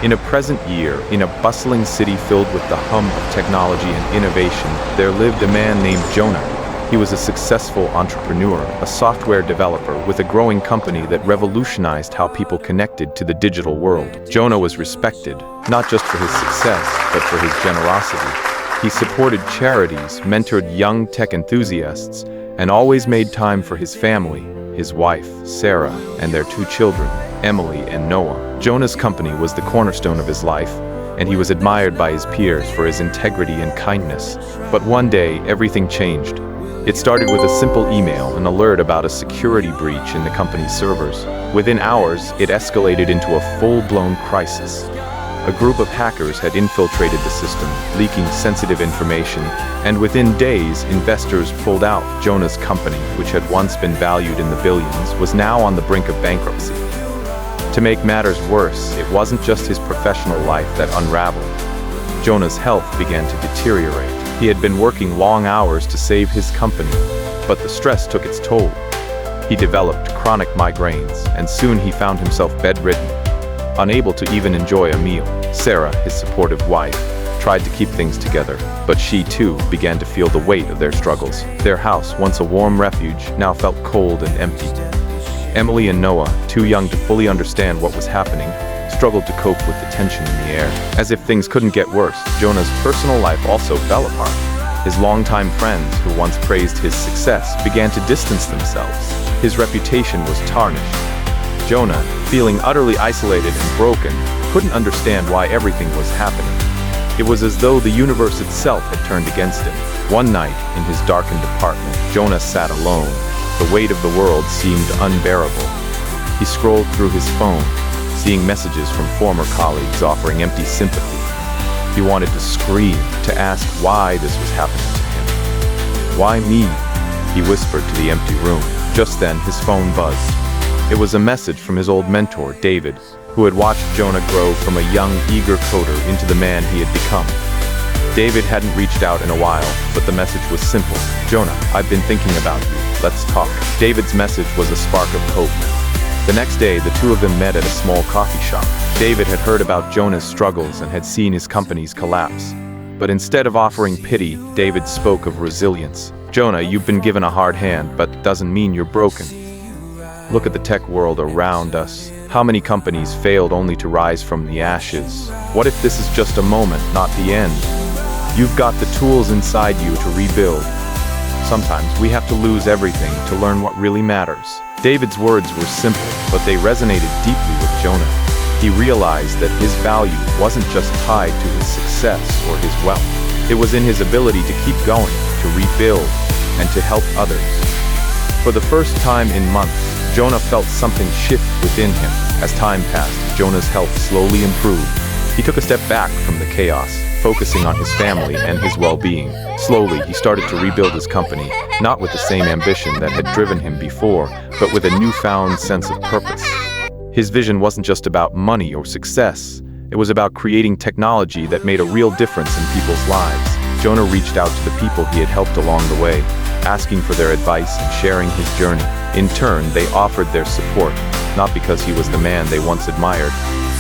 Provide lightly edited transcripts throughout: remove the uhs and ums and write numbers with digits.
In a present year, in a bustling city filled with the hum of technology and innovation, there lived a man named Jonah. He was a successful entrepreneur, a software developer with a growing company that revolutionized how people connected to the digital world. Jonah was respected, not just for his success, but for his generosity. He supported charities, mentored young tech enthusiasts, and always made time for his family, his wife, Sarah, and their 2 children, Emily and Noah. Jonah's company was the cornerstone of his life, and he was admired by his peers for his integrity and kindness. But one day, everything changed. It started with a simple email, an alert about a security breach in the company's servers. Within hours, it escalated into a full-blown crisis. A group of hackers had infiltrated the system, leaking sensitive information, and within days, investors pulled out. Jonah's company, which had once been valued in the billions, was now on the brink of bankruptcy. To make matters worse, it wasn't just his professional life that unraveled. Jonah's health began to deteriorate. He had been working long hours to save his company, but the stress took its toll. He developed chronic migraines, and soon he found himself bedridden, unable to even enjoy a meal. Sarah, his supportive wife, tried to keep things together, but she too began to feel the weight of their struggles. Their house, once a warm refuge, now felt cold and empty. Emily and Noah, too young to fully understand what was happening, struggled to cope with the tension in the air. As if things couldn't get worse, Jonah's personal life also fell apart. His longtime friends, who once praised his success, began to distance themselves. His reputation was tarnished. Jonah, feeling utterly isolated and broken, couldn't understand why everything was happening. It was as though the universe itself had turned against him. One night, in his darkened apartment, Jonah sat alone. The weight of the world seemed unbearable. He scrolled through his phone, seeing messages from former colleagues offering empty sympathy. He wanted to scream, to ask why this was happening to him. "Why me?" he whispered to the empty room. Just then, his phone buzzed. It was a message from his old mentor, David, who had watched Jonah grow from a young, eager coder into the man he had become. David hadn't reached out in a while, but the message was simple. "Jonah, I've been thinking about you. Let's talk." David's message was a spark of hope. The next day, the two of them met at a small coffee shop. David had heard about Jonah's struggles and had seen his company's collapse. But instead of offering pity, David spoke of resilience. "Jonah, you've been given a hard hand, but doesn't mean you're broken. Look at the tech world around us. How many companies failed only to rise from the ashes? What if this is just a moment, not the end? You've got the tools inside you to rebuild. Sometimes we have to lose everything to learn what really matters." David's words were simple, but they resonated deeply with Jonah. He realized that his value wasn't just tied to his success or his wealth. It was in his ability to keep going, to rebuild, and to help others. For the first time in months, Jonah felt something shift within him. As time passed, Jonah's health slowly improved. He took a step back from the chaos, focusing on his family and his well-being. Slowly, he started to rebuild his company, not with the same ambition that had driven him before, but with a newfound sense of purpose. His vision wasn't just about money or success. It was about creating technology that made a real difference in people's lives. Jonah reached out to the people he had helped along the way, asking for their advice and sharing his journey. In turn, they offered their support, not because he was the man they once admired,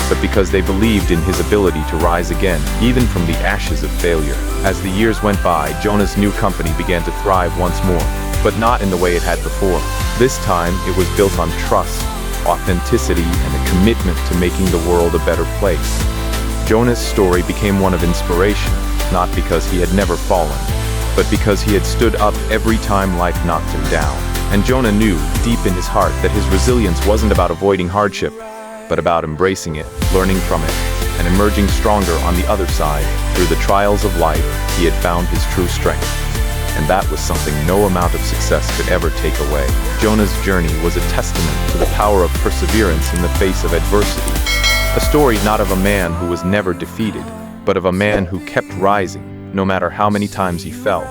but because they believed in his ability to rise again, even from the ashes of failure. As the years went by, Jonah's new company began to thrive once more, but not in the way it had before. This time, it was built on trust, authenticity, and a commitment to making the world a better place. Jonah's story became one of inspiration, not because he had never fallen, but because he had stood up every time life knocked him down. And Jonah knew, deep in his heart, that his resilience wasn't about avoiding hardship, but about embracing it, learning from it, and emerging stronger on the other side. Through the trials of life, he had found his true strength. And that was something no amount of success could ever take away. Jonah's journey was a testament to the power of perseverance in the face of adversity. A story not of a man who was never defeated, but of a man who kept rising, no matter how many times he fell.